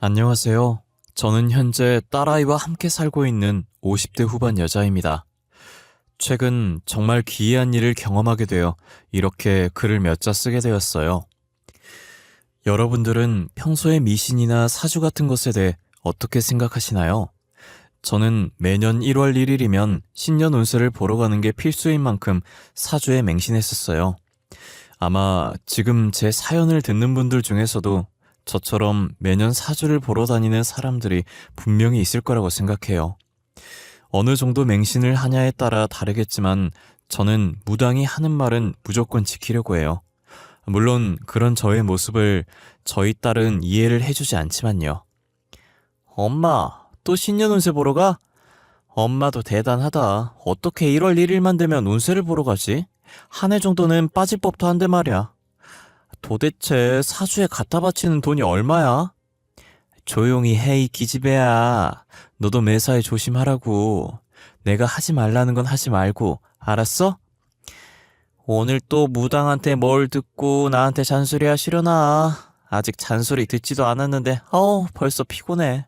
안녕하세요. 저는 현재 딸아이와 함께 살고 있는 50대 후반 여자입니다. 최근 정말 기이한 일을 경험하게 되어 이렇게 글을 몇 자 쓰게 되었어요. 여러분들은 평소에 미신이나 사주 같은 것에 대해 어떻게 생각하시나요? 저는 매년 1월 1일이면 신년 운세를 보러 가는 게 필수인 만큼 사주에 맹신했었어요. 아마 지금 제 사연을 듣는 분들 중에서도 저처럼 매년 사주를 보러 다니는 사람들이 분명히 있을 거라고 생각해요. 어느 정도 맹신을 하냐에 따라 다르겠지만 저는 무당이 하는 말은 무조건 지키려고 해요. 물론 그런 저의 모습을 저희 딸은 이해를 해주지 않지만요. 엄마, 또 신년 운세 보러 가? 엄마도 대단하다. 어떻게 1월 1일만 되면 운세를 보러 가지? 한 해 정도는 빠질 법도 한데 말이야. 도대체 사주에 갖다 바치는 돈이 얼마야? 조용히 해, 이 기집애야. 너도 매사에 조심하라고. 내가 하지 말라는 건 하지 말고, 알았어? 오늘 또 무당한테 뭘 듣고 나한테 잔소리 하시려나? 아직 잔소리 듣지도 않았는데, 벌써 피곤해.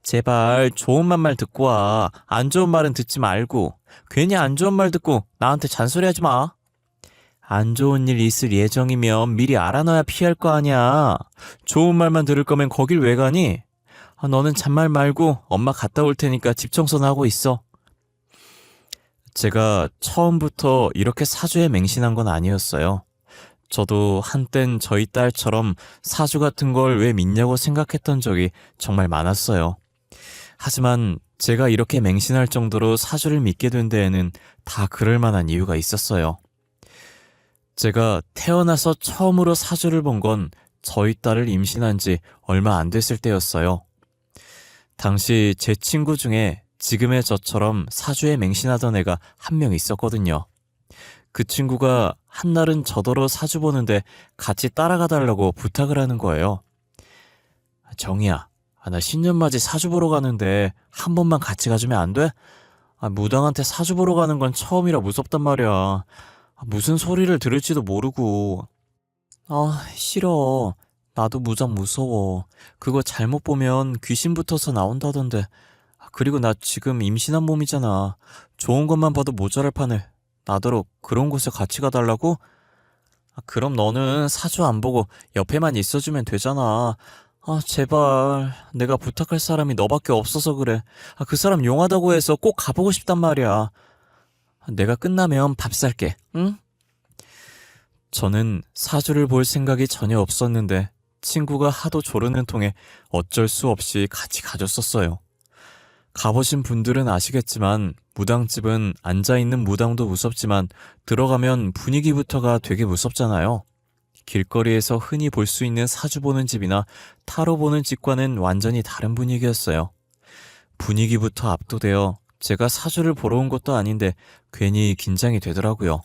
제발 좋은 말만 듣고 와. 안 좋은 말은 듣지 말고. 괜히 안 좋은 말 듣고 나한테 잔소리 하지 마. 안 좋은 일 있을 예정이면 미리 알아놔야 피할 거 아니야. 좋은 말만 들을 거면 거길 왜 가니? 너는 잔말 말고 엄마 갔다 올 테니까 집 청소나 하고 있어. 제가 처음부터 이렇게 사주에 맹신한 건 아니었어요. 저도 한땐 저희 딸처럼 사주 같은 걸 왜 믿냐고 생각했던 적이 정말 많았어요. 하지만 제가 이렇게 맹신할 정도로 사주를 믿게 된 데에는 다 그럴 만한 이유가 있었어요. 제가 태어나서 처음으로 사주를 본 건 저희 딸을 임신한 지 얼마 안 됐을 때였어요. 당시 제 친구 중에 지금의 저처럼 사주에 맹신하던 애가 한 명 있었거든요. 그 친구가 한날은 저더러 사주 보는데 같이 따라가 달라고 부탁을 하는 거예요. 정이야, 나 신년맞이 사주 보러 가는데 한 번만 같이 가주면 안 돼? 무당한테 사주 보러 가는 건 처음이라 무섭단 말이야. 무슨 소리를 들을지도 모르고. 싫어. 나도 무당 무서워. 그거 잘못 보면 귀신 붙어서 나온다던데. 그리고 나 지금 임신한 몸이잖아. 좋은 것만 봐도 모자랄 판에 나더러 그런 곳에 같이 가달라고? 그럼 너는 사주 안 보고 옆에만 있어주면 되잖아. 제발. 내가 부탁할 사람이 너밖에 없어서 그래. 그 사람 용하다고 해서 꼭 가보고 싶단 말이야. 내가 끝나면 밥 살게, 응? 저는 사주를 볼 생각이 전혀 없었는데 친구가 하도 조르는 통에 어쩔 수 없이 같이 가줬었어요. 가보신 분들은 아시겠지만 무당집은 앉아있는 무당도 무섭지만 들어가면 분위기부터가 되게 무섭잖아요. 길거리에서 흔히 볼 수 있는 사주 보는 집이나 타로 보는 집과는 완전히 다른 분위기였어요. 분위기부터 압도되어 제가 사주를 보러 온 것도 아닌데 괜히 긴장이 되더라고요.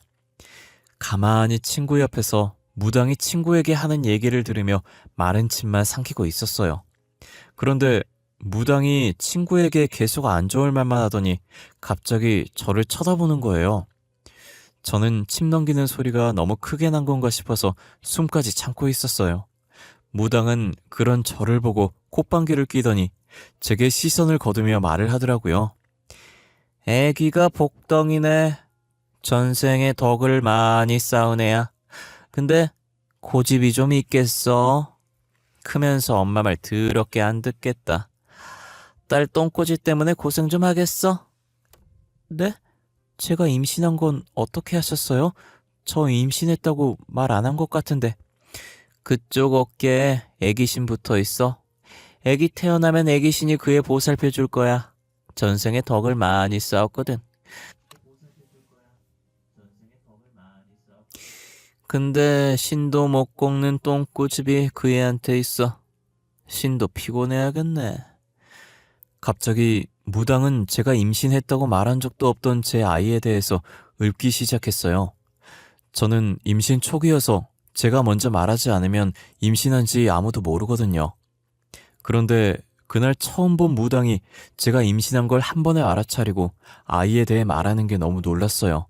가만히 친구 옆에서 무당이 친구에게 하는 얘기를 들으며 마른 침만 삼키고 있었어요. 그런데 무당이 친구에게 계속 안 좋을 말만 하더니 갑자기 저를 쳐다보는 거예요. 저는 침 넘기는 소리가 너무 크게 난 건가 싶어서 숨까지 참고 있었어요. 무당은 그런 저를 보고 콧방귀를 뀌더니 제게 시선을 거두며 말을 하더라고요. 애기가 복덩이네. 전생에 덕을 많이 쌓은 애야. 근데 고집이 좀 있겠어. 크면서 엄마 말 더럽게 안 듣겠다. 딸 똥꼬지 때문에 고생 좀 하겠어? 네? 제가 임신한 건 어떻게 하셨어요? 저 임신했다고 말 안 한 것 같은데. 그쪽 어깨에 애기신 붙어 있어. 애기 태어나면 애기신이 그애 보살펴 줄 거야. 전생에 덕을 많이 쌓았거든. 근데 신도 못 꺾는 똥꼬집이 그 애한테 있어. 신도 피곤해야겠네. 갑자기 무당은 제가 임신했다고 말한 적도 없던 제 아이에 대해서 읊기 시작했어요. 저는 임신 초기여서 제가 먼저 말하지 않으면 임신한지 아무도 모르거든요. 그런데 그날 처음 본 무당이 제가 임신한 걸 한 번에 알아차리고 아이에 대해 말하는 게 너무 놀랐어요.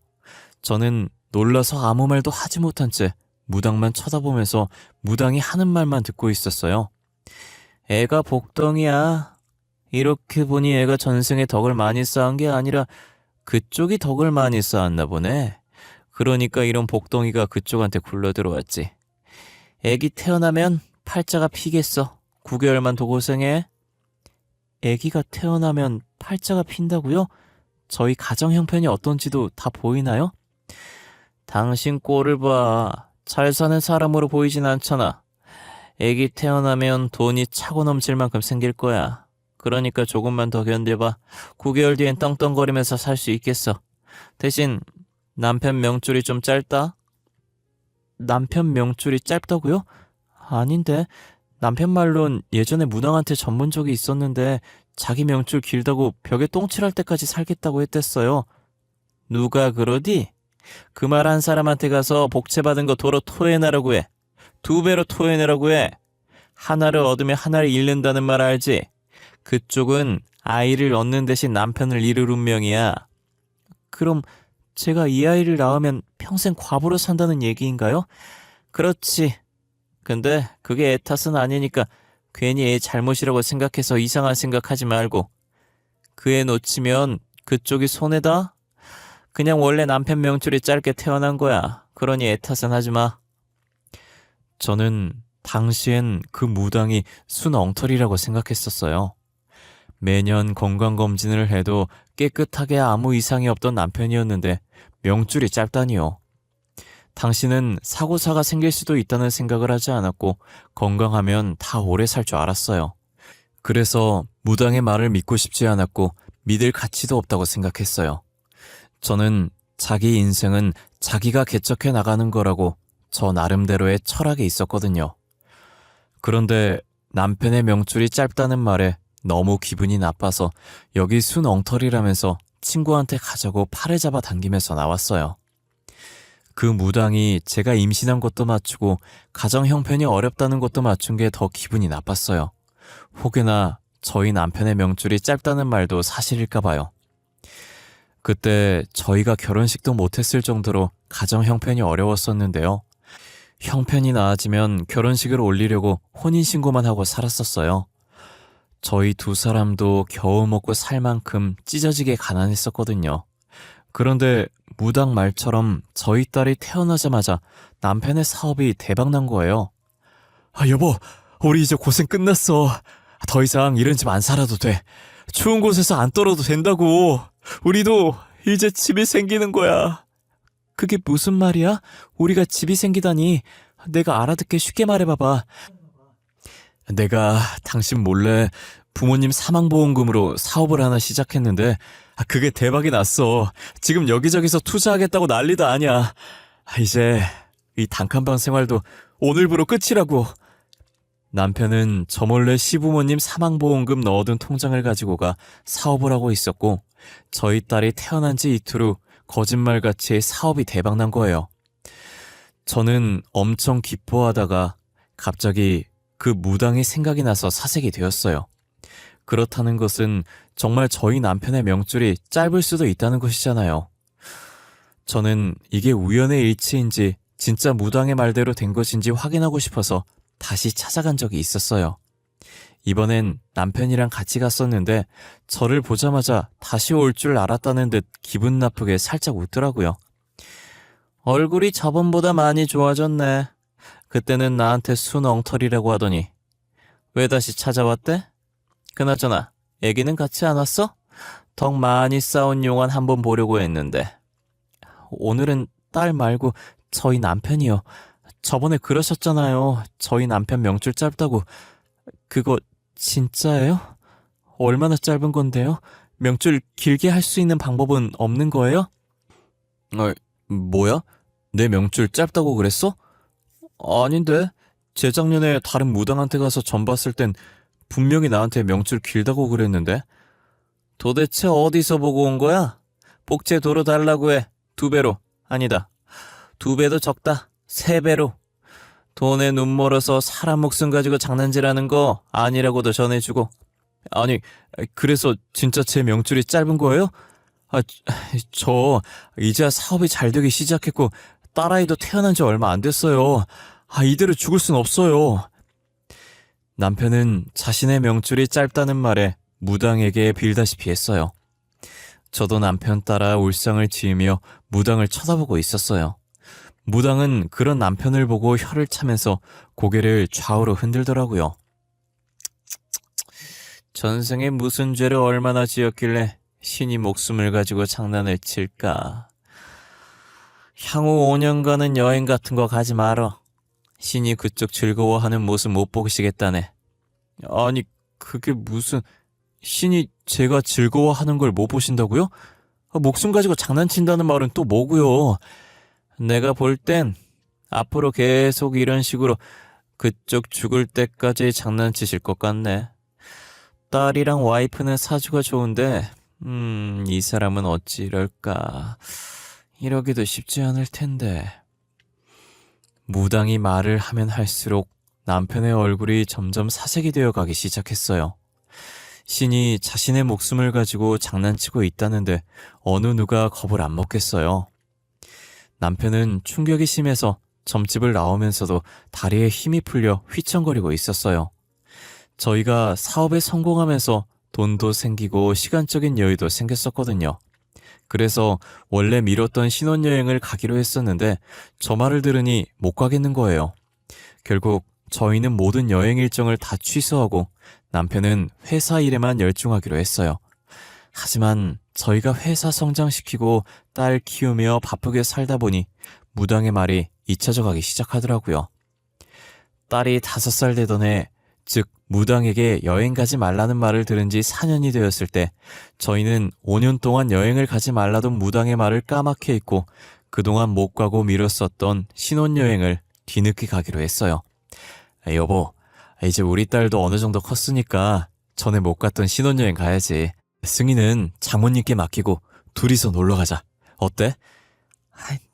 저는 놀라서 아무 말도 하지 못한 채 무당만 쳐다보면서 무당이 하는 말만 듣고 있었어요. 애가 복덩이야. 이렇게 보니 애가 전생에 덕을 많이 쌓은 게 아니라 그쪽이 덕을 많이 쌓았나 보네. 그러니까 이런 복덩이가 그쪽한테 굴러들어왔지. 애기 태어나면 팔자가 피겠어. 9개월만 더 고생해. 애기가 태어나면 팔자가 핀다고요? 저희 가정 형편이 어떤지도 다 보이나요? 당신 꼴을 봐. 잘 사는 사람으로 보이진 않잖아. 애기 태어나면 돈이 차고 넘칠 만큼 생길 거야. 그러니까 조금만 더 견뎌봐. 9개월 뒤엔 떵떵거리면서 살 수 있겠어. 대신 남편 명줄이 좀 짧다? 남편 명줄이 짧다고요? 아닌데. 남편 말론 예전에 무당한테 전문 적이 있었는데 자기 명줄 길다고 벽에 똥칠할 때까지 살겠다고 했댔어요. 누가 그러디? 그 말 한 사람한테 가서 복채받은 거 도로 토해내라고 해. 2배로 토해내라고 해. 하나를 얻으면 하나를 잃는다는 말 알지? 그쪽은 아이를 얻는 대신 남편을 잃을 운명이야. 그럼 제가 이 아이를 낳으면 평생 과부로 산다는 얘기인가요? 그렇지. 근데 그게 애 탓은 아니니까 괜히 애 잘못이라고 생각해서 이상한 생각하지 말고. 그 애 놓치면 그쪽이 손해다? 그냥 원래 남편 명줄이 짧게 태어난 거야. 그러니 애 탓은 하지 마. 저는 당시엔 그 무당이 순 엉터리라고 생각했었어요. 매년 건강검진을 해도 깨끗하게 아무 이상이 없던 남편이었는데 명줄이 짧다니요. 당신은 사고사가 생길 수도 있다는 생각을 하지 않았고 건강하면 다 오래 살 줄 알았어요. 그래서 무당의 말을 믿고 싶지 않았고 믿을 가치도 없다고 생각했어요. 저는 자기 인생은 자기가 개척해 나가는 거라고 저 나름대로의 철학이 있었거든요. 그런데 남편의 명줄이 짧다는 말에 너무 기분이 나빠서 여기 순 엉터리라면서 친구한테 가자고 팔을 잡아 당기면서 나왔어요. 그 무당이 제가 임신한 것도 맞추고 가정 형편이 어렵다는 것도 맞춘 게 더 기분이 나빴어요. 혹여나 저희 남편의 명줄이 짧다는 말도 사실일까 봐요. 그때 저희가 결혼식도 못했을 정도로 가정 형편이 어려웠었는데요. 형편이 나아지면 결혼식을 올리려고 혼인신고만 하고 살았었어요. 저희 두 사람도 겨우 먹고 살 만큼 찢어지게 가난했었거든요. 그런데 무당 말처럼 저희 딸이 태어나자마자 남편의 사업이 대박난 거예요. 여보, 우리 이제 고생 끝났어. 더 이상 이런 집 안 살아도 돼. 추운 곳에서 안 떨어도 된다고. 우리도 이제 집이 생기는 거야. 그게 무슨 말이야? 우리가 집이 생기다니. 내가 알아듣게 쉽게 말해봐봐. 내가 당신 몰래 부모님 사망보험금으로 사업을 하나 시작했는데 그게 대박이 났어. 지금 여기저기서 투자하겠다고 난리도 아니야. 이제 이 단칸방 생활도 오늘부로 끝이라고. 남편은 저 몰래 시부모님 사망보험금 넣어둔 통장을 가지고 가 사업을 하고 있었고 저희 딸이 태어난 지 이틀 후 거짓말같이 사업이 대박난 거예요. 저는 엄청 기뻐하다가 갑자기 그 무당이 생각이 나서 사색이 되었어요. 그렇다는 것은 정말 저희 남편의 명줄이 짧을 수도 있다는 것이잖아요. 저는 이게 우연의 일치인지 진짜 무당의 말대로 된 것인지 확인하고 싶어서 다시 찾아간 적이 있었어요. 이번엔 남편이랑 같이 갔었는데 저를 보자마자 다시 올 줄 알았다는 듯 기분 나쁘게 살짝 웃더라고요. 얼굴이 저번보다 많이 좋아졌네. 그때는 나한테 순 엉터리라고 하더니 왜 다시 찾아왔대? 그나저나 애기는 같이 안 왔어? 덕 많이 쌓은 용안 한번 보려고 했는데. 오늘은 딸 말고 저희 남편이요. 저번에 그러셨잖아요. 저희 남편 명줄 짧다고. 그거 진짜예요? 얼마나 짧은 건데요? 명줄 길게 할 수 있는 방법은 없는 거예요? 뭐야? 내 명줄 짧다고 그랬어? 아닌데. 재작년에 다른 무당한테 가서 전 봤을 땐 분명히 나한테 명줄 길다고 그랬는데. 도대체 어디서 보고 온 거야? 복채 도로 달라고 해. 2배로. 아니다. 2배도 적다. 3배로. 돈에 눈 멀어서 사람 목숨 가지고 장난질하는 거 아니라고도 전해주고. 아니, 그래서 진짜 제 명줄이 짧은 거예요? 저 이제야 사업이 잘 되기 시작했고 딸아이도 태어난 지 얼마 안 됐어요. 이대로 죽을 순 없어요. 남편은 자신의 명줄이 짧다는 말에 무당에게 빌다시피 했어요. 저도 남편 따라 울상을 지으며 무당을 쳐다보고 있었어요. 무당은 그런 남편을 보고 혀를 차면서 고개를 좌우로 흔들더라고요. 전생에 무슨 죄를 얼마나 지었길래 신이 목숨을 가지고 장난을 칠까. 향후 5년간은 여행 같은 거 가지 말어. 신이 그쪽 즐거워하는 모습 못 보시겠다네. 아니, 그게 무슨... 신이 제가 즐거워하는 걸 못 보신다고요? 목숨 가지고 장난친다는 말은 또 뭐고요? 내가 볼 땐 앞으로 계속 이런 식으로 그쪽 죽을 때까지 장난치실 것 같네. 딸이랑 와이프는 사주가 좋은데 이 사람은 어찌 이럴까. 이러기도 쉽지 않을 텐데. 무당이 말을 하면 할수록 남편의 얼굴이 점점 사색이 되어 가기 시작했어요. 신이 자신의 목숨을 가지고 장난치고 있다는데 어느 누가 겁을 안 먹겠어요. 남편은 충격이 심해서 점집을 나오면서도 다리에 힘이 풀려 휘청거리고 있었어요. 저희가 사업에 성공하면서 돈도 생기고 시간적인 여유도 생겼었거든요. 그래서 원래 미뤘던 신혼여행을 가기로 했었는데 저 말을 들으니 못 가겠는 거예요. 결국 저희는 모든 여행 일정을 다 취소하고 남편은 회사 일에만 열중하기로 했어요. 하지만 저희가 회사 성장시키고 딸 키우며 바쁘게 살다 보니 무당의 말이 잊혀져 가기 시작하더라고요. 딸이 5살 되던 해, 즉 무당에게 여행 가지 말라는 말을 들은 지 4년이 되었을 때 저희는 5년 동안 여행을 가지 말라던 무당의 말을 까맣게 잊고 그동안 못 가고 미뤘었던 신혼여행을 뒤늦게 가기로 했어요. 여보, 이제 우리 딸도 어느 정도 컸으니까 전에 못 갔던 신혼여행 가야지. 승희는 장모님께 맡기고 둘이서 놀러 가자. 어때?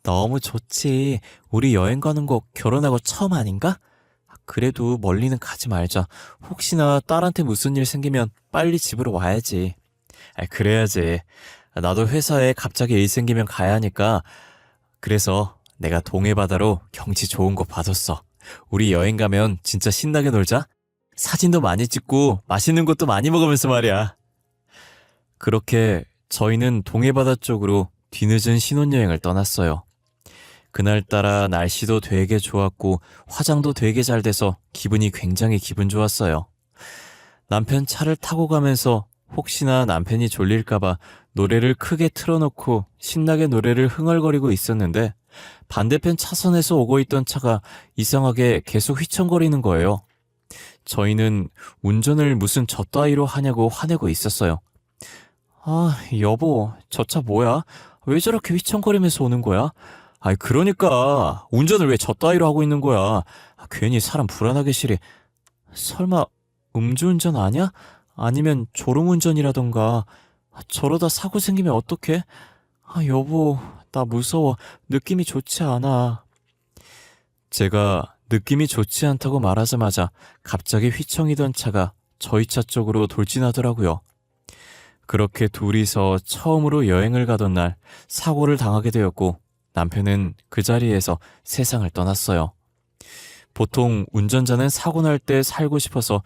너무 좋지. 우리 여행 가는 거 결혼하고 처음 아닌가? 그래도 멀리는 가지 말자. 혹시나 딸한테 무슨 일 생기면 빨리 집으로 와야지. 그래야지. 나도 회사에 갑자기 일 생기면 가야 하니까. 그래서 내가 동해바다로 경치 좋은 곳 봐뒀어. 우리 여행 가면 진짜 신나게 놀자. 사진도 많이 찍고 맛있는 것도 많이 먹으면서 말이야. 그렇게 저희는 동해바다 쪽으로 뒤늦은 신혼여행을 떠났어요. 그날따라 날씨도 되게 좋았고 화장도 되게 잘 돼서 기분이 굉장히 기분 좋았어요. 남편 차를 타고 가면서 혹시나 남편이 졸릴까봐 노래를 크게 틀어놓고 신나게 노래를 흥얼거리고 있었는데 반대편 차선에서 오고 있던 차가 이상하게 계속 휘청거리는 거예요. 저희는 운전을 무슨 저 따위로 하냐고 화내고 있었어요. 여보, 저 차 뭐야? 왜 저렇게 휘청거리면서 오는 거야? 그러니까 운전을 왜 저 따위로 하고 있는 거야? 괜히 사람 불안하게 시리. 설마 음주운전 아니야? 아니면 졸음운전이라던가. 저러다 사고 생기면 어떡해? 여보, 나 무서워. 느낌이 좋지 않아. 제가 느낌이 좋지 않다고 말하자마자 갑자기 휘청이던 차가 저희 차 쪽으로 돌진하더라고요. 그렇게 둘이서 처음으로 여행을 가던 날 사고를 당하게 되었고 남편은 그 자리에서 세상을 떠났어요. 보통 운전자는 사고 날 때 살고 싶어서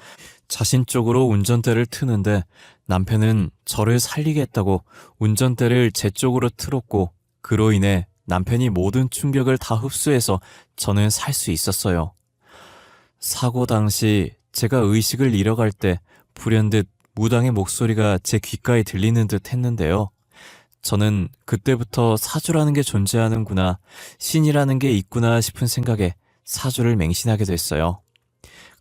자신 쪽으로 운전대를 트는데 남편은 저를 살리겠다고 운전대를 제 쪽으로 틀었고 그로 인해 남편이 모든 충격을 다 흡수해서 저는 살 수 있었어요. 사고 당시 제가 의식을 잃어갈 때 불현듯 무당의 목소리가 제 귓가에 들리는 듯 했는데요. 저는 그때부터 사주라는 게 존재하는구나, 신이라는 게 있구나 싶은 생각에 사주를 맹신하게 됐어요.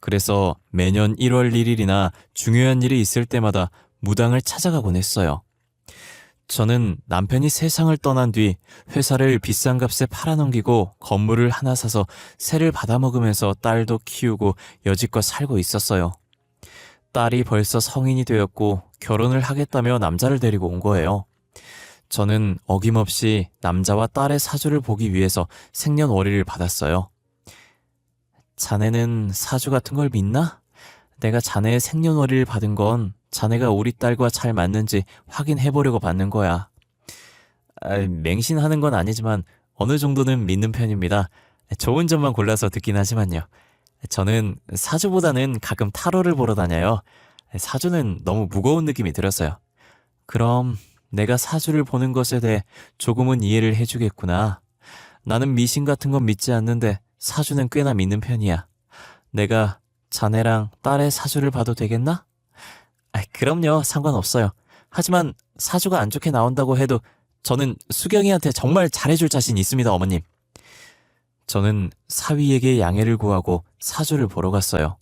그래서 매년 1월 1일이나 중요한 일이 있을 때마다 무당을 찾아가곤 했어요. 저는 남편이 세상을 떠난 뒤 회사를 비싼 값에 팔아넘기고 건물을 하나 사서 세를 받아먹으면서 딸도 키우고 여지껏 살고 있었어요. 딸이 벌써 성인이 되었고 결혼을 하겠다며 남자를 데리고 온 거예요. 저는 어김없이 남자와 딸의 사주를 보기 위해서 생년월일을 받았어요. 자네는 사주 같은 걸 믿나? 내가 자네의 생년월일을 받은 건 자네가 우리 딸과 잘 맞는지 확인해보려고 받는 거야. 맹신하는 건 아니지만 어느 정도는 믿는 편입니다. 좋은 점만 골라서 듣긴 하지만요. 저는 사주보다는 가끔 타로를 보러 다녀요. 사주는 너무 무거운 느낌이 들었어요. 그럼 내가 사주를 보는 것에 대해 조금은 이해를 해주겠구나. 나는 미신 같은 건 믿지 않는데 사주는 꽤나 믿는 편이야. 내가 자네랑 딸의 사주를 봐도 되겠나? 그럼요. 상관없어요. 하지만 사주가 안 좋게 나온다고 해도 저는 수경이한테 정말 잘해줄 자신 있습니다, 어머님. 저는 사위에게 양해를 구하고 사주를 보러 갔어요.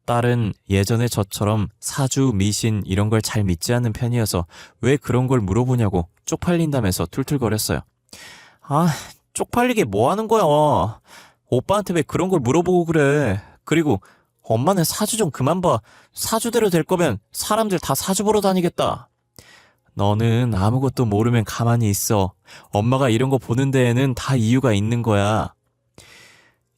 딸은 예전에 저처럼 사주, 미신 이런 걸 잘 믿지 않는 편이어서 왜 그런 걸 물어보냐고 쪽팔린다면서 툴툴거렸어요. 아, 쪽팔리게 뭐 하는 거야? 오빠한테 왜 그런 걸 물어보고 그래? 그리고 엄마는 사주 좀 그만 봐. 사주대로 될 거면 사람들 다 사주 보러 다니겠다. 너는 아무것도 모르면 가만히 있어. 엄마가 이런 거 보는 데에는 다 이유가 있는 거야.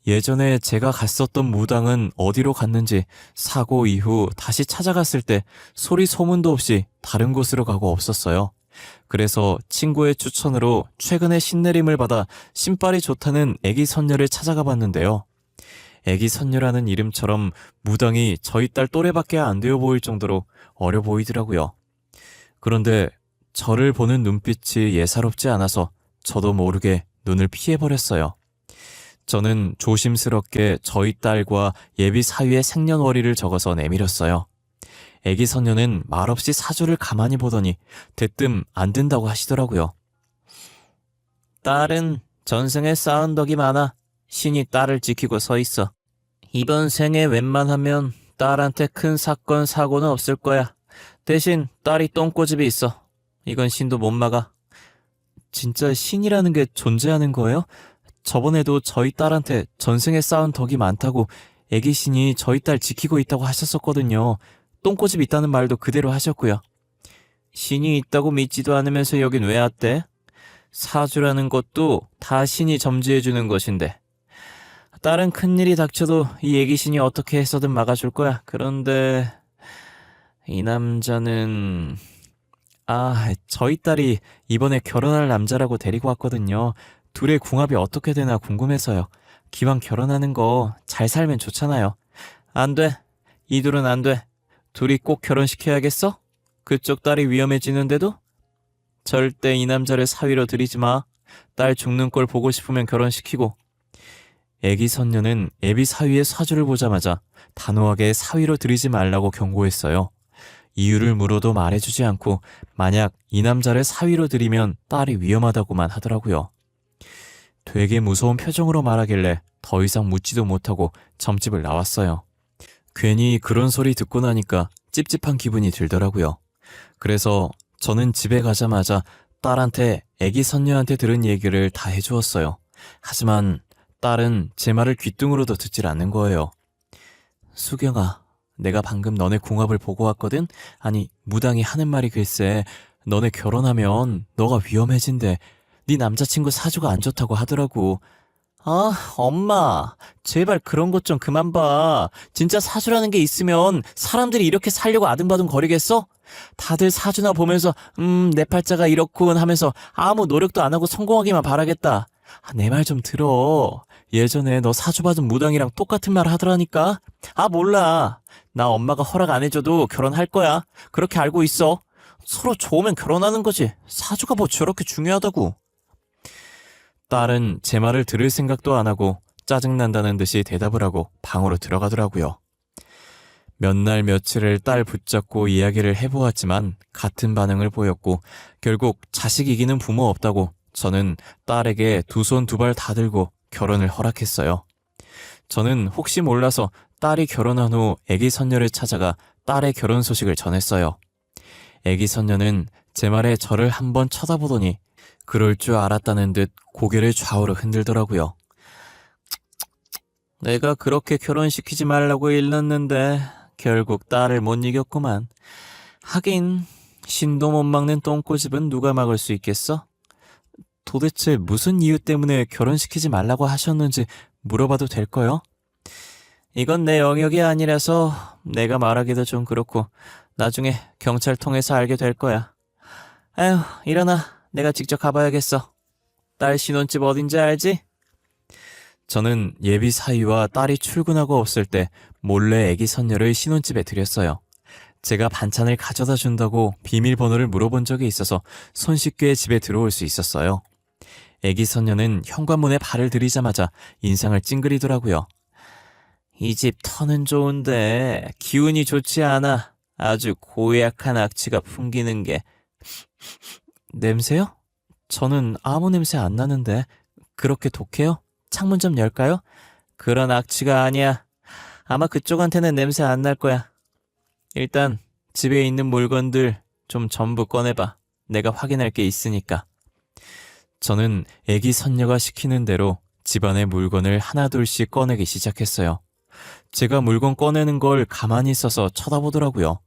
예전에 제가 갔었던 무당은 어디로 갔는지 사고 이후 다시 찾아갔을 때 소리 소문도 없이 다른 곳으로 가고 없었어요. 그래서 친구의 추천으로 최근에 신내림을 받아 신발이 좋다는 애기 선녀를 찾아가 봤는데요. 애기 선녀라는 이름처럼 무당이 저희 딸 또래밖에 안 되어 보일 정도로 어려 보이더라고요. 그런데 저를 보는 눈빛이 예사롭지 않아서 저도 모르게 눈을 피해버렸어요. 저는 조심스럽게 저희 딸과 예비 사위의 생년월일을 적어서 내밀었어요. 애기 선녀는 말없이 사주를 가만히 보더니 대뜸 안 된다고 하시더라고요. 딸은 전생에 쌓은 덕이 많아 신이 딸을 지키고 서 있어. 이번 생에 웬만하면 딸한테 큰 사건 사고는 없을 거야. 대신 딸이 똥꼬집이 있어. 이건 신도 못 막아. 진짜 신이라는 게 존재하는 거예요? 저번에도 저희 딸한테 전생에 쌓은 덕이 많다고 애기 신이 저희 딸 지키고 있다고 하셨었거든요. 똥꼬집 있다는 말도 그대로 하셨고요. 신이 있다고 믿지도 않으면서 여긴 왜 왔대? 사주라는 것도 다 신이 점지해주는 것인데. 딸은 큰일이 닥쳐도 이 애기 신이 어떻게 해서든 막아줄 거야. 그런데 이 남자는... 저희 딸이 이번에 결혼할 남자라고 데리고 왔거든요. 둘의 궁합이 어떻게 되나 궁금해서요. 기왕 결혼하는 거 잘 살면 좋잖아요. 안 돼. 이 둘은 안 돼. 둘이 꼭 결혼시켜야겠어? 그쪽 딸이 위험해지는데도? 절대 이 남자를 사위로 들이지 마. 딸 죽는 꼴 보고 싶으면 결혼시키고. 애기 선녀는 애비 사위의 사주를 보자마자 단호하게 사위로 들이지 말라고 경고했어요. 이유를 물어도 말해주지 않고 만약 이 남자를 사위로 들이면 딸이 위험하다고만 하더라고요. 되게 무서운 표정으로 말하길래 더 이상 묻지도 못하고 점집을 나왔어요. 괜히 그런 소리 듣고 나니까 찝찝한 기분이 들더라고요. 그래서 저는 집에 가자마자 딸한테 애기 선녀한테 들은 얘기를 다 해주었어요. 하지만 딸은 제 말을 귓등으로도 듣질 않는 거예요. 수경아, 내가 방금 너네 궁합을 보고 왔거든? 아니, 무당이 하는 말이 글쎄 너네 결혼하면 너가 위험해진대. 네 남자친구 사주가 안 좋다고 하더라고. 엄마, 제발 그런 것 좀 그만 봐. 진짜 사주라는 게 있으면 사람들이 이렇게 살려고 아등바등 거리겠어? 다들 사주나 보면서 내 팔자가 이렇군 하면서 아무 노력도 안 하고 성공하기만 바라겠다. 내 말 좀 들어. 예전에 너 사주 받은 무당이랑 똑같은 말 하더라니까. 몰라. 나 엄마가 허락 안 해줘도 결혼할 거야. 그렇게 알고 있어. 서로 좋으면 결혼하는 거지. 사주가 뭐 저렇게 중요하다고. 딸은 제 말을 들을 생각도 안 하고 짜증난다는 듯이 대답을 하고 방으로 들어가더라고요. 몇 날 며칠을 딸 붙잡고 이야기를 해보았지만 같은 반응을 보였고 결국 자식 이기는 부모 없다고 저는 딸에게 두 손 두 발 다 들고 결혼을 허락했어요. 저는 혹시 몰라서 딸이 결혼한 후 애기 선녀를 찾아가 딸의 결혼 소식을 전했어요. 애기 선녀는 제 말에 저를 한번 쳐다보더니 그럴 줄 알았다는 듯 고개를 좌우로 흔들더라고요. 내가 그렇게 결혼시키지 말라고 일렀는데 결국 딸을 못 이겼구만. 하긴 신도 못 막는 똥꼬집은 누가 막을 수 있겠어? 도대체 무슨 이유 때문에 결혼시키지 말라고 하셨는지 물어봐도 될까요? 이건 내 영역이 아니라서 내가 말하기도 좀 그렇고 나중에 경찰 통해서 알게 될 거야. 아휴, 일어나. 내가 직접 가봐야겠어. 딸 신혼집 어딘지 알지? 저는 예비 사위와 딸이 출근하고 없을 때 몰래 애기 선녀를 신혼집에 들였어요. 제가 반찬을 가져다 준다고 비밀번호를 물어본 적이 있어서 손쉽게 집에 들어올 수 있었어요. 애기 선녀는 현관문에 발을 들이자마자 인상을 찡그리더라고요. 이 집 터는 좋은데 기운이 좋지 않아. 아주 고약한 악취가 풍기는 게. 냄새요? 저는 아무 냄새 안 나는데. 그렇게 독해요? 창문 좀 열까요? 그런 악취가 아니야. 아마 그쪽한테는 냄새 안 날 거야. 일단 집에 있는 물건들 좀 전부 꺼내봐. 내가 확인할 게 있으니까. 저는 애기 선녀가 시키는 대로 집안의 물건을 하나둘씩 꺼내기 시작했어요. 제가 물건 꺼내는 걸 가만히 있어서 쳐다보더라고요.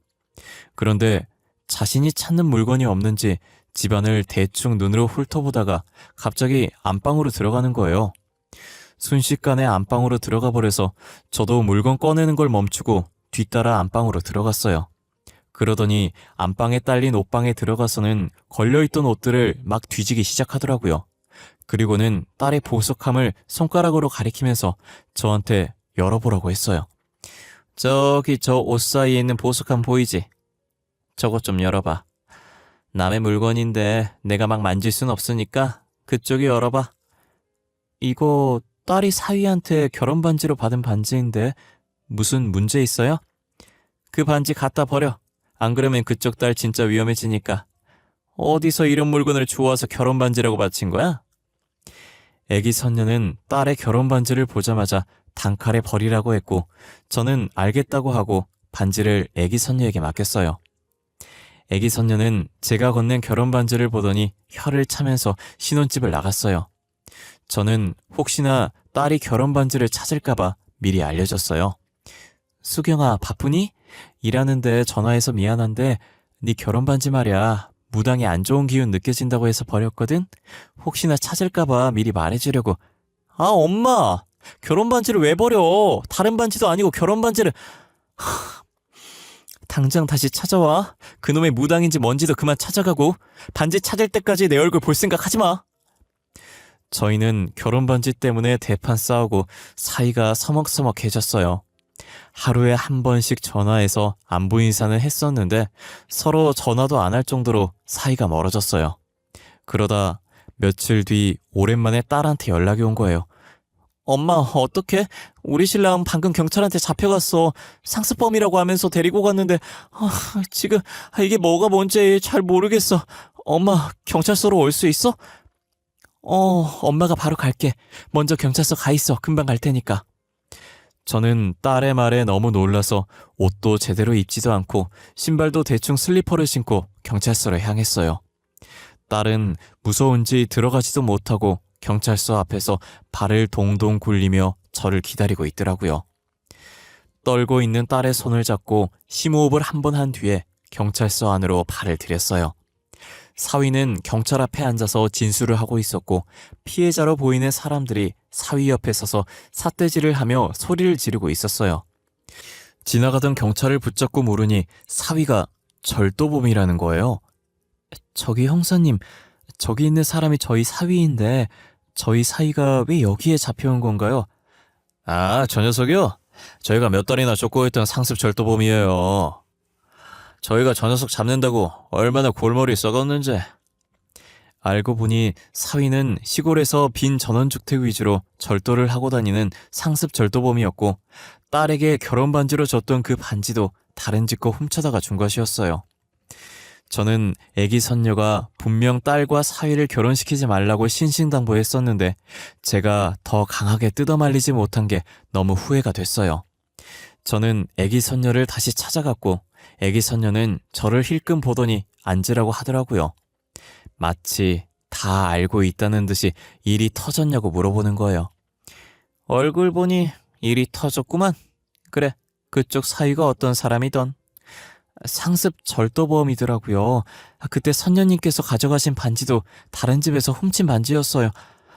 그런데 자신이 찾는 물건이 없는지 집안을 대충 눈으로 훑어보다가 갑자기 안방으로 들어가는 거예요. 순식간에 안방으로 들어가 버려서 저도 물건 꺼내는 걸 멈추고 뒤따라 안방으로 들어갔어요. 그러더니 안방에 딸린 옷방에 들어가서는 걸려있던 옷들을 막 뒤지기 시작하더라고요. 그리고는 딸의 보석함을 손가락으로 가리키면서 저한테 열어보라고 했어요. 저기 저 옷 사이에 있는 보석함 보이지? 저것 좀 열어봐. 남의 물건인데 내가 막 만질 순 없으니까 그쪽이 열어봐. 이거 딸이 사위한테 결혼 반지로 받은 반지인데 무슨 문제 있어요? 그 반지 갖다 버려. 안 그러면 그쪽 딸 진짜 위험해지니까. 어디서 이런 물건을 주워와서 결혼 반지라고 바친 거야? 애기 선녀는 딸의 결혼 반지를 보자마자 단칼에 버리라고 했고 저는 알겠다고 하고 반지를 애기 선녀에게 맡겼어요. 애기 선녀는 제가 건넨 결혼 반지를 보더니 혀를 차면서 신혼집을 나갔어요. 저는 혹시나 딸이 결혼 반지를 찾을까봐 미리 알려줬어요. 수경아, 바쁘니? 일하는데 전화해서 미안한데 네 결혼 반지 말이야. 무당에 안 좋은 기운 느껴진다고 해서 버렸거든? 혹시나 찾을까봐 미리 말해주려고. 아, 엄마! 결혼 반지를 왜 버려? 다른 반지도 아니고 결혼 반지를... 당장 다시 찾아와. 그놈의 무당인지 뭔지도 그만 찾아가고 반지 찾을 때까지 내 얼굴 볼 생각 하지 마. 저희는 결혼 반지 때문에 대판 싸우고 사이가 서먹서먹해졌어요. 하루에 한 번씩 전화해서 안부 인사는 했었는데 서로 전화도 안 할 정도로 사이가 멀어졌어요. 그러다 며칠 뒤 오랜만에 딸한테 연락이 온 거예요. 엄마, 어떡해? 우리 신랑 방금 경찰한테 잡혀갔어. 상습범이라고 하면서 데리고 갔는데 지금 이게 뭐가 뭔지 잘 모르겠어. 엄마, 경찰서로 올 수 있어? 엄마가 바로 갈게. 먼저 경찰서 가 있어. 금방 갈 테니까. 저는 딸의 말에 너무 놀라서 옷도 제대로 입지도 않고 신발도 대충 슬리퍼를 신고 경찰서로 향했어요. 딸은 무서운지 들어가지도 못하고 경찰서 앞에서 발을 동동 굴리며 저를 기다리고 있더라고요. 떨고 있는 딸의 손을 잡고 심호흡을 한 번 한 뒤에 경찰서 안으로 발을 들였어요. 사위는 경찰 앞에 앉아서 진술을 하고 있었고 피해자로 보이는 사람들이 사위 옆에 서서 삿대질을 하며 소리를 지르고 있었어요. 지나가던 경찰을 붙잡고 물으니 사위가 절도범이라는 거예요. 저기 형사님, 저기 있는 사람이 저희 사위인데 저희 사위가 왜 여기에 잡혀온 건가요? 아, 저 녀석이요? 저희가 몇 달이나 쫓고 있던 상습 절도범이에요. 저희가 저 녀석 잡는다고 얼마나 골머리 썩었는지. 알고 보니 사위는 시골에서 빈 전원주택 위주로 절도를 하고 다니는 상습 절도범이었고 딸에게 결혼 반지로 줬던 그 반지도 다른 집 거 훔쳐다가 준 것이었어요. 저는 애기 선녀가 분명 딸과 사위를 결혼시키지 말라고 신신당부했었는데 제가 더 강하게 뜯어말리지 못한 게 너무 후회가 됐어요. 저는 애기 선녀를 다시 찾아갔고 애기 선녀는 저를 힐끔 보더니 앉으라고 하더라고요. 마치 다 알고 있다는 듯이 일이 터졌냐고 물어보는 거예요. 얼굴 보니 일이 터졌구만. 그래, 그쪽 사위가 어떤 사람이던. 상습 절도범이더라고요. 그때 선녀님께서 가져가신 반지도 다른 집에서 훔친 반지였어요.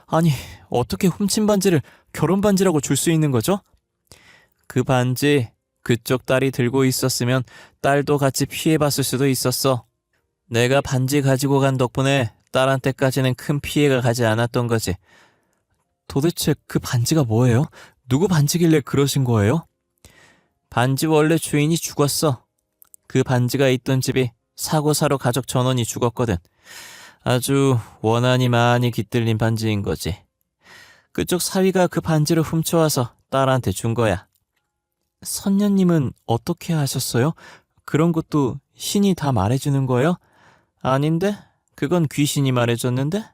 아니, 어떻게 훔친 반지를 결혼 반지라고 줄 수 있는 거죠? 그 반지 그쪽 딸이 들고 있었으면 딸도 같이 피해봤을 수도 있었어. 내가 반지 가지고 간 덕분에 딸한테까지는 큰 피해가 가지 않았던 거지. 도대체 그 반지가 뭐예요? 누구 반지길래 그러신 거예요? 반지 원래 주인이 죽었어. 그 반지가 있던 집이 사고사로 가족 전원이 죽었거든. 아주 원한이 많이 깃들린 반지인 거지. 그쪽 사위가 그 반지를 훔쳐와서 딸한테 준 거야. 선녀님은 어떻게 하셨어요? 그런 것도 신이 다 말해주는 거예요? 아닌데? 그건 귀신이 말해줬는데?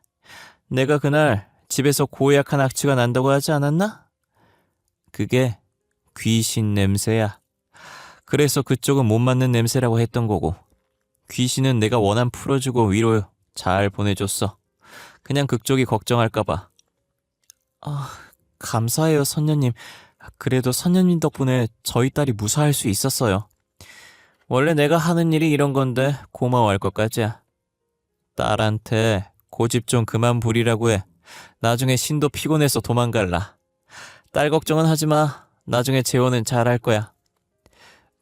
내가 그날 집에서 고약한 악취가 난다고 하지 않았나? 그게 귀신 냄새야. 그래서 그쪽은 못 맞는 냄새라고 했던 거고, 귀신은 내가 원한 풀어주고 위로 잘 보내줬어. 그냥 그쪽이 걱정할까봐. 감사해요, 선녀님. 그래도 선녀님 덕분에 저희 딸이 무사할 수 있었어요. 원래 내가 하는 일이 이런 건데 고마워할 것까지야. 딸한테 고집 좀 그만 부리라고 해. 나중에 신도 피곤해서 도망갈라. 딸 걱정은 하지 마. 나중에 재혼은 잘할 거야.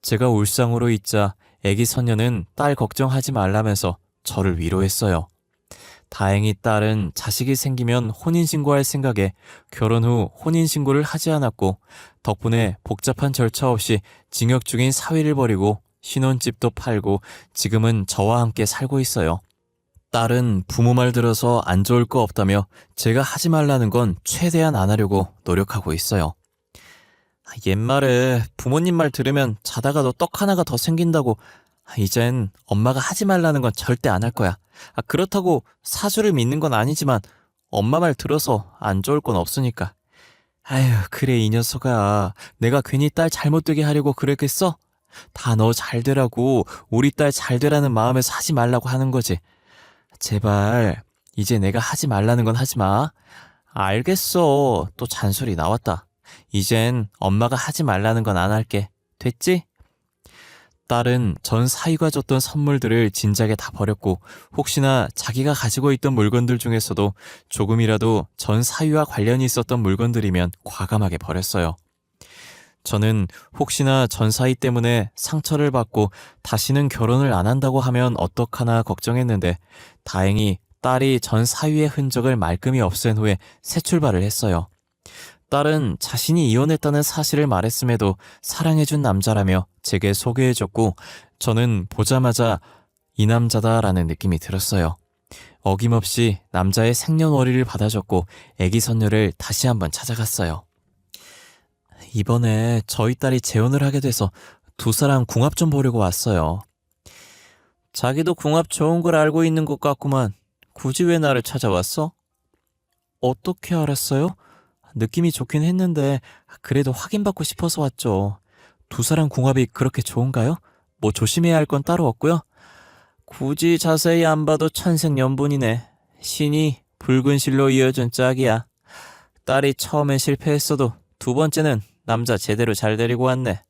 제가 울상으로 있자 애기 선녀는 딸 걱정하지 말라면서 저를 위로했어요. 다행히 딸은 자식이 생기면 혼인신고할 생각에 결혼 후 혼인신고를 하지 않았고, 덕분에 복잡한 절차 없이 징역 중인 사위를 버리고 신혼집도 팔고 지금은 저와 함께 살고 있어요. 딸은 부모 말 들어서 안 좋을 거 없다며 제가 하지 말라는 건 최대한 안 하려고 노력하고 있어요. 옛말에 부모님 말 들으면 자다가도 떡 하나가 더 생긴다고. 이젠 엄마가 하지 말라는 건 절대 안 할 거야. 그렇다고 사주를 믿는 건 아니지만 엄마 말 들어서 안 좋을 건 없으니까. 아휴, 그래 이 녀석아. 내가 괜히 딸 잘못되게 하려고 그랬겠어? 다 너 잘 되라고, 우리 딸 잘 되라는 마음에서 하지 말라고 하는 거지. 제발 이제 내가 하지 말라는 건 하지 마. 알겠어. 또 잔소리 나왔다. 이젠 엄마가 하지 말라는 건 안 할게. 됐지? 딸은 전 사위가 줬던 선물들을 진작에 다 버렸고, 혹시나 자기가 가지고 있던 물건들 중에서도 조금이라도 전 사위와 관련이 있었던 물건들이면 과감하게 버렸어요. 저는 혹시나 전 사위 때문에 상처를 받고 다시는 결혼을 안 한다고 하면 어떡하나 걱정했는데, 다행히 딸이 전 사위의 흔적을 말끔히 없앤 후에 새 출발을 했어요. 딸은 자신이 이혼했다는 사실을 말했음에도 사랑해준 남자라며 제게 소개해줬고, 저는 보자마자 이 남자다라는 느낌이 들었어요. 어김없이 남자의 생년월일을 받아줬고 애기 선녀를 다시 한번 찾아갔어요. 이번에 저희 딸이 재혼을 하게 돼서 두 사람 궁합 좀 보려고 왔어요. 자기도 궁합 좋은 걸 알고 있는 것 같구만. 굳이 왜 나를 찾아왔어? 어떻게 알았어요? 느낌이 좋긴 했는데 그래도 확인받고 싶어서 왔죠. 두 사람 궁합이 그렇게 좋은가요? 뭐 조심해야 할 건 따로 없고요. 굳이 자세히 안 봐도 천생연분이네. 신이 붉은 실로 이어준 짝이야. 딸이 처음엔 실패했어도 두 번째는 남자 제대로 잘 데리고 왔네.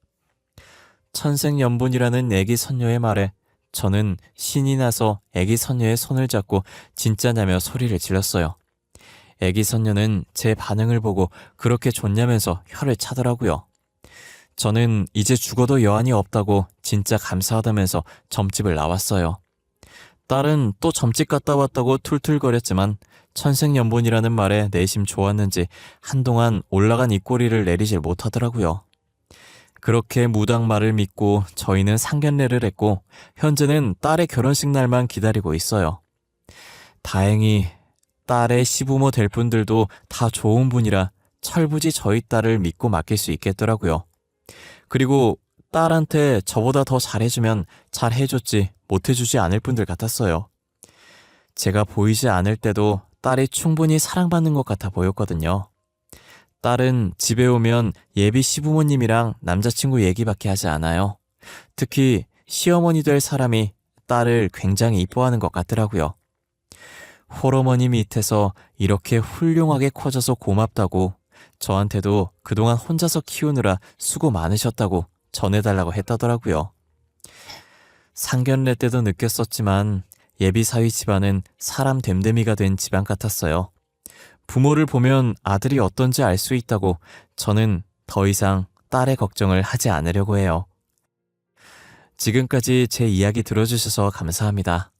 천생연분이라는 애기 선녀의 말에 저는 신이 나서 애기 선녀의 손을 잡고 진짜냐며 소리를 질렀어요. 애기 선녀는 제 반응을 보고 그렇게 좋냐면서 혀를 차더라고요. 저는 이제 죽어도 여한이 없다고 진짜 감사하다면서 점집을 나왔어요. 딸은 또 점집 갔다 왔다고 툴툴거렸지만 천생연분이라는 말에 내심 좋았는지 한동안 올라간 입꼬리를 내리질 못하더라고요. 그렇게 무당 말을 믿고 저희는 상견례를 했고 현재는 딸의 결혼식 날만 기다리고 있어요. 다행히 딸의 시부모 될 분들도 다 좋은 분이라 철부지 저희 딸을 믿고 맡길 수 있겠더라고요. 그리고 딸한테 저보다 더 잘해주면 잘해줬지 못해주지 않을 분들 같았어요. 제가 보이지 않을 때도 딸이 충분히 사랑받는 것 같아 보였거든요. 딸은 집에 오면 예비 시부모님이랑 남자친구 얘기밖에 하지 않아요. 특히 시어머니 될 사람이 딸을 굉장히 이뻐하는 것 같더라고요. 홀어머니 밑에서 이렇게 훌륭하게 커져서 고맙다고, 저한테도 그동안 혼자서 키우느라 수고 많으셨다고 전해달라고 했다더라고요. 상견례 때도 느꼈었지만 예비사위 집안은 사람 됨됨이가 된 집안 같았어요. 부모를 보면 아들이 어떤지 알 수 있다고 저는 더 이상 딸의 걱정을 하지 않으려고 해요. 지금까지 제 이야기 들어주셔서 감사합니다.